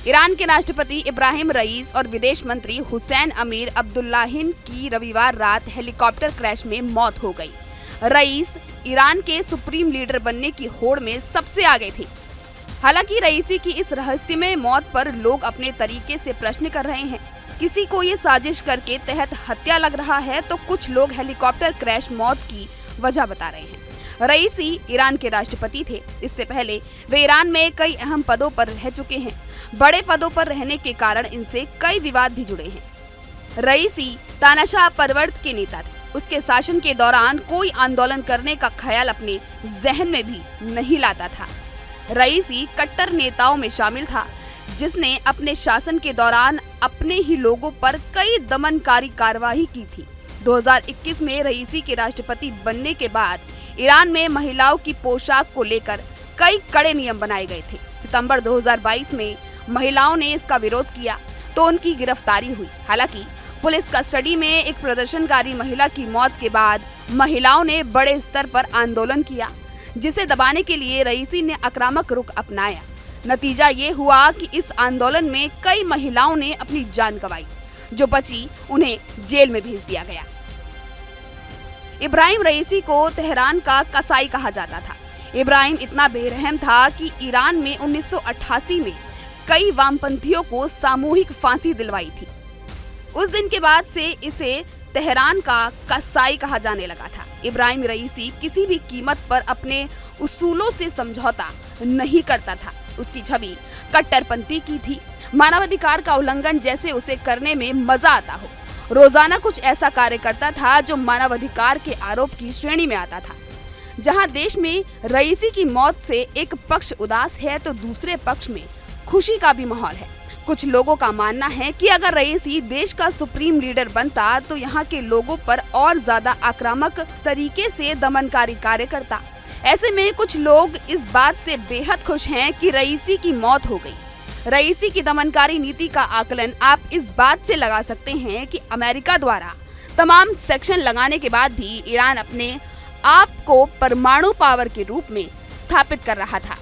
Iran के राष्ट्रपति Ibrahim rice और विदेश मंत्री हुसैन अमीर अब्दुल्लाहिन की रविवार रात हेलीकॉप्टर क्रैश में मौत हो गई। रईस ईरान के सुप्रीम लीडर बनने की होड़ में सबसे आगे थे। हालांकि रईसी की इस रहस्यमय मौत पर लोग अपने तरीके से प्रश्न कर रहे हैं। किसी को ये साजिश करके तहत हत्या लग रहा है, तो कुछ लोग हेलीकॉप्टर क्रैश मौत की वजह बता रहे हैं। रईसी ईरान के राष्ट्रपति थे। इससे पहले वे ईरान में कई अहम पदों पर रह चुके हैं। बड़े पदों पर रहने के कारण इनसे कई विवाद भी जुड़े हैं। रईसी तानाशाह परवर्त के नेता थे। उसके शासन के दौरान कोई आंदोलन करने का ख्याल अपने जहन में भी नहीं लाता था। रईसी कट्टर नेताओं में शामिल था, जिसने अपने शासन के दौरान अपने ही लोगों पर कई दमनकारी कार्रवाई की थी। 2021 में रईसी के राष्ट्रपति बनने के बाद ईरान में महिलाओं की पोशाक को लेकर कई कड़े नियम बनाए गए थे। सितंबर 2022 में महिलाओं ने इसका विरोध किया तो उनकी गिरफ्तारी हुई। हालांकि पुलिस कस्टडी में एक प्रदर्शनकारी महिला की मौत के बाद महिलाओं ने बड़े स्तर पर आंदोलन किया, जिसे दबाने के लिए रईसी ने आक्रामक रुख अपनाया। नतीजा ये हुआ कि इस आंदोलन में कई महिलाओं ने अपनी जान गंवाई। जो बची उन्हें जेल में भेज दिया गया। इब्राहिम रईसी को तेहरान का कसाई कहा जाता था। इब्राहिम इतना बेरहम था कि ईरान में 1988 में कई वामपंथियों को सामूहिक फांसी दिलवाई थी। उस दिन के बाद से इसे तेहरान का कसाई कहा जाने लगा था। इब्राहिम रईसी किसी भी कीमत पर अपने उसूलों से समझौता नहीं करता था। उसकी छवि कट्टरपंथी की थी। मानवाधिकार का उल्लंघन जैसे उसे करने में मजा आता हो। रोजाना कुछ ऐसा कार्य करता था जो मानवाधिकार के आरोप की श्रेणी में आता था। जहां देश में रईसी की मौत से एक पक्ष उदास है, तो दूसरे पक्ष में खुशी का भी माहौल है। कुछ लोगों का मानना है कि अगर रईसी देश का सुप्रीम लीडर बनता तो यहाँ के लोगों पर और ज्यादा आक्रामक तरीके से दमनकारी कार्य करता। ऐसे में कुछ लोग इस बात से बेहद खुश हैं कि रईसी की मौत हो गई। रईसी की दमनकारी नीति का आकलन आप इस बात से लगा सकते हैं कि अमेरिका द्वारा तमाम सेक्शन लगाने के बाद भी ईरान अपने आप को परमाणु पावर के रूप में स्थापित कर रहा था।